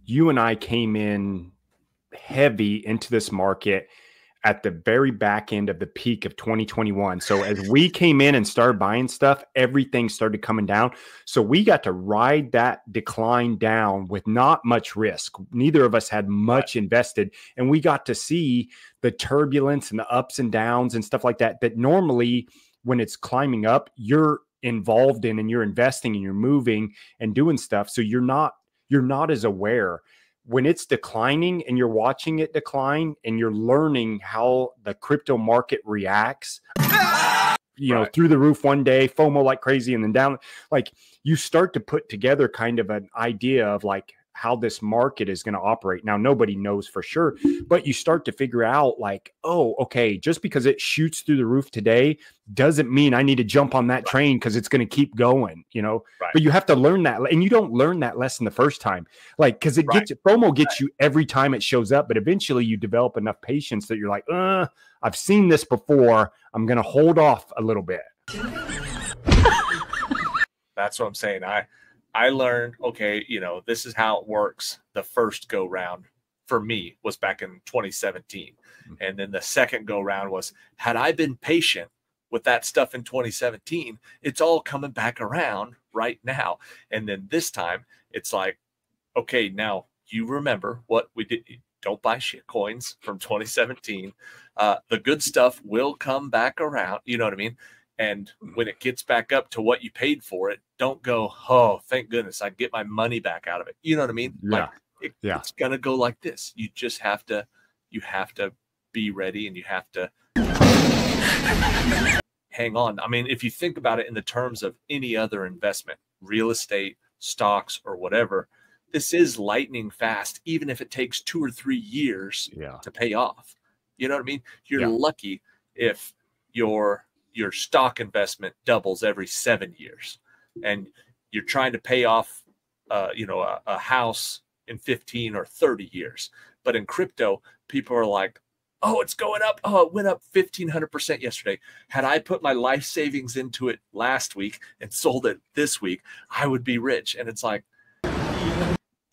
you and I came in heavy into this market at the very back end of the peak of 2021. So as we came in and started buying stuff, everything started coming down. So we got to ride that decline down with not much risk. Neither of us had much invested, and we got to see the turbulence and the ups and downs and stuff like that, that normally when it's climbing up, you're involved in and you're investing and you're moving and doing stuff. So you're not as aware. When it's declining and you're watching it decline and you're learning how the crypto market reacts, you know, through the roof one day, FOMO like crazy, and then down, like you start to put together kind of an idea of like how this market is going to operate. Now, nobody knows for sure, but you start to figure out like, oh, okay, just because it shoots through the roof today doesn't mean I need to jump on that train because it's going to keep going, you know. But you have to learn that, and you don't learn that lesson the first time, like, because it gets FOMO gets you every time it shows up, but eventually you develop enough patience that you're like, I've seen this before, I'm going to hold off a little bit. That's what I'm saying. I learned, okay, you know, this is how it works. The first go round for me was back in 2017. And then the second go round was, had I been patient with that stuff in 2017, it's all coming back around right now. And then this time it's like, okay, now you remember what we did. Don't buy shit coins from 2017. The good stuff will come back around. You know what I mean? And when it gets back up to what you paid for it, don't go, oh, thank goodness I get my money back out of it. You know what I mean? Yeah. Like it's going to go like this. You just have to be ready, and you have to hang on. I mean, if you think about it in the terms of any other investment, real estate, stocks, or whatever, this is lightning fast, even if it takes 2 or 3 years to pay off. You know what I mean? You're lucky if your stock investment doubles every 7 years, and you're trying to pay off, a house in 15 or 30 years. But in crypto, people are like, oh, it's going up. Oh, it went up 1,500% yesterday. Had I put my life savings into it last week and sold it this week, I would be rich. And it's like,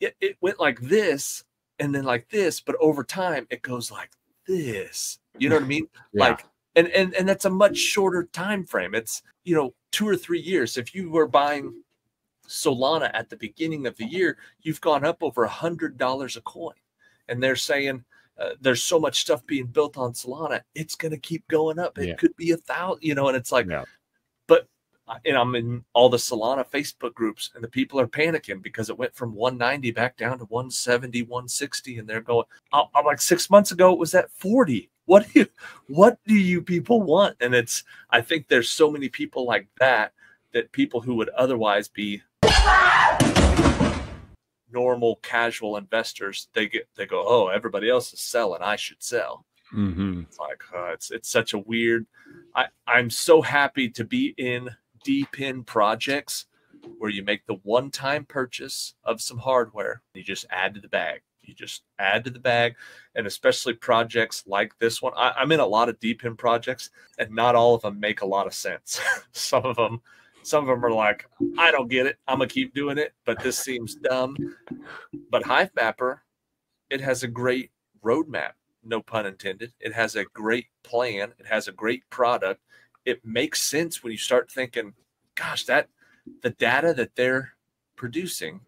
it went like this and then like this, but over time it goes like this. You know what I mean? Like, and that's a much shorter time frame. It's, 2 or 3 years. If you were buying Solana at the beginning of the year, you've gone up over $100 a coin. And they're saying there's so much stuff being built on Solana, it's going to keep going up. It could be 1,000, and it's like, but I'm in all the Solana Facebook groups, and the people are panicking because it went from 190 back down to 170, 160. And they're going, I'm like, 6 months ago, it was at 40. What do you people want? And I think there's so many people like that people who would otherwise be normal, casual investors, they go, oh, everybody else is selling, I should sell. It's like, it's such a weird. I'm so happy to be in DePin projects where you make the one-time purchase of some hardware, you just add to the bag. And especially projects like this one. I'm in a lot of DePin projects, and not all of them make a lot of sense. Some of them are like, I don't get it, I'm gonna keep doing it, but this seems dumb. But HiveMapper, it has a great roadmap, no pun intended. It has a great plan. It has a great product. It makes sense when you start thinking, gosh, the data that they're producing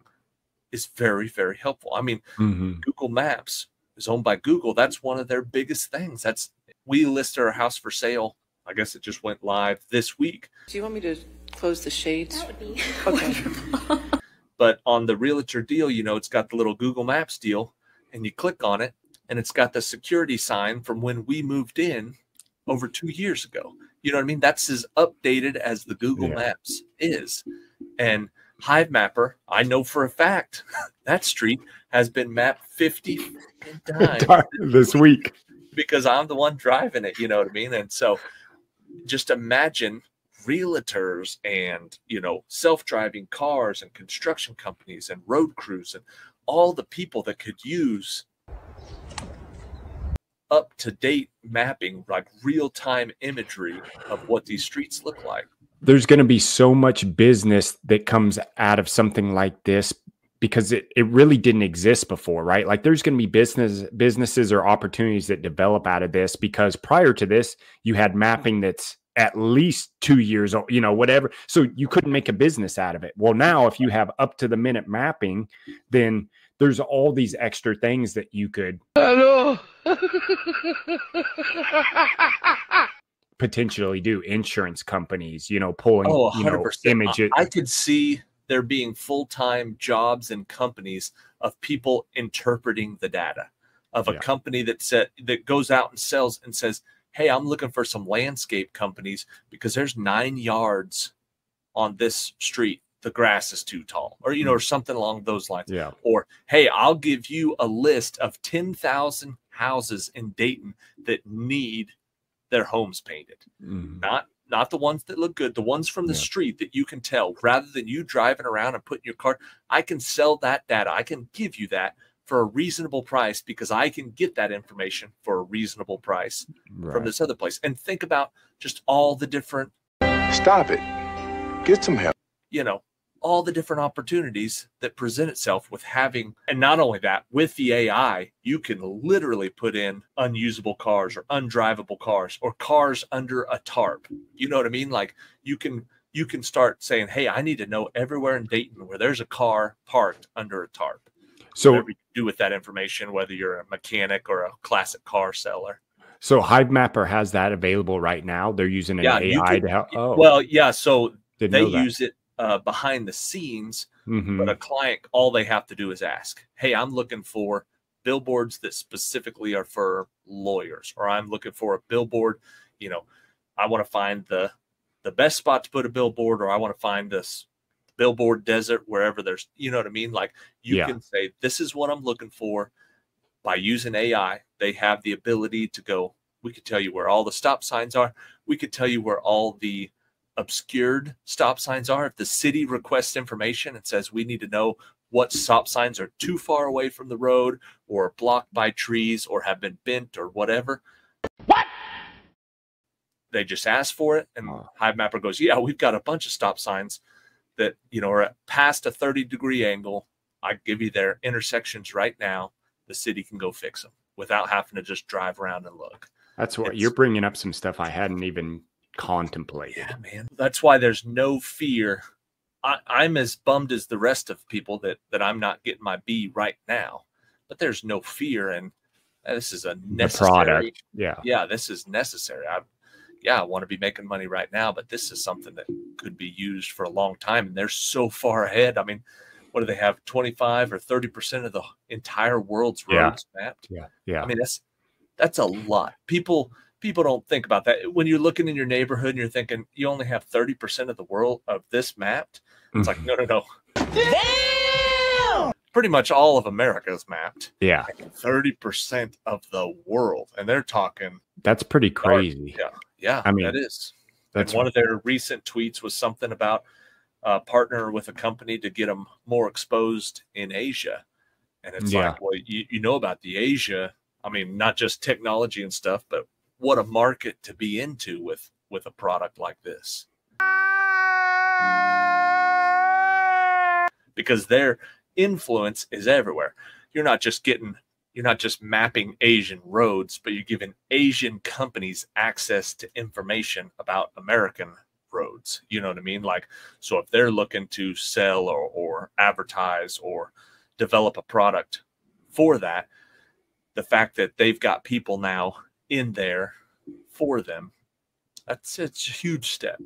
is very, very helpful. I mean, Google Maps is owned by Google. That's one of their biggest things. We listed our house for sale. I guess it just went live this week. Do you want me to close the shades? That would be Okay. But on the realtor deal, it's got the little Google Maps deal, and you click on it, and it's got the security sign from when we moved in over 2 years ago. You know what I mean? That's as updated as the Google Maps is. And HiveMapper, I know for a fact that street has been mapped 50 times this week because I'm the one driving it. You know what I mean? And so just imagine realtors and, self-driving cars and construction companies and road crews and all the people that could use up-to-date mapping, like real-time imagery of what these streets look like. There's going to be so much business that comes out of something like this because it really didn't exist before, right? Like there's going to be businesses or opportunities that develop out of this, because prior to this, you had mapping that's at least 2 years old, you know, whatever. So you couldn't make a business out of it. Well, now if you have up to the minute mapping, then there's all these extra things that you could potentially do. Insurance companies, you know, pulling, Oh, you know, 100%. images. I could see there being full-time jobs and companies of people interpreting the data of a company that goes out and sells and says, hey, I'm looking for some landscape companies because there's 9 yards on this street. The grass is too tall, or, you know, or something along those lines. Yeah. Or, hey, I'll give you a list of 10,000 houses in Dayton that need their homes painted. Not the ones that look good, the ones from the street that you can tell, rather than you driving around and putting your car. I can sell that data. I can give you that for a reasonable price because I can get that information for a reasonable price from this other place. And think about just all the different. Stop it. Get some help. You know, all the different opportunities that present itself with having, and not only that, with the AI, you can literally put in unusable cars or undrivable cars or cars under a tarp. You know what I mean? Like you can start saying, hey, I need to know everywhere in Dayton where there's a car parked under a tarp. So whatever you do with that information, whether you're a mechanic or a classic car seller. So Hive Mapper has that available right now. They're using an AI to help. Oh, well, yeah. So Didn't they know that. use it behind the scenes, but a client, all they have to do is ask, hey, I'm looking for billboards that specifically are for lawyers, or I'm looking for a billboard, you know, I want to find the best spot to put a billboard, or I want to find this billboard desert wherever there's, you know what I mean? Like you can say, this is what I'm looking for. By using AI, they have the ability to go, we could tell you where all the stop signs are. We could tell you where all the obscured stop signs are. If the city requests information and says we need to know what stop signs are too far away from the road or blocked by trees or have been bent or whatever, they just ask for it, and Hive Mapper goes, yeah, we've got a bunch of stop signs that, you know, are at past a 30-degree angle. I give you their intersections right now. The city can go fix them without having to just drive around and look. That's what you're bringing up, some stuff I hadn't even contemplated. Yeah, man. That's why there's no fear. I'm as bummed as the rest of people that I'm not getting my B right now, but there's no fear. And this is a necessary product. Yeah, this is necessary. I want to be making money right now, but this is something that could be used for a long time. And they're so far ahead. I mean, what do they have? 25 or 30% of the entire world's roads mapped. Yeah. I mean, that's a lot. People don't think about that. When you're looking in your neighborhood and you're thinking you only have 30% of the world of this mapped, it's like, no. Damn! Pretty much all of America is mapped. Yeah. 30% of the world. And they're talking. That's pretty crazy. Yeah. I mean, that is. That's one of their recent tweets was something about partner with a company to get them more exposed in Asia. And it's like, well, you know about the Asia. I mean, not just technology and stuff, but what a market to be into with a product like this. Because their influence is everywhere. You're not just mapping Asian roads, but you're giving Asian companies access to information about American roads. You know what I mean? Like, so if they're looking to sell or advertise or develop a product for that, the fact that they've got people now in there for them, it's a huge step.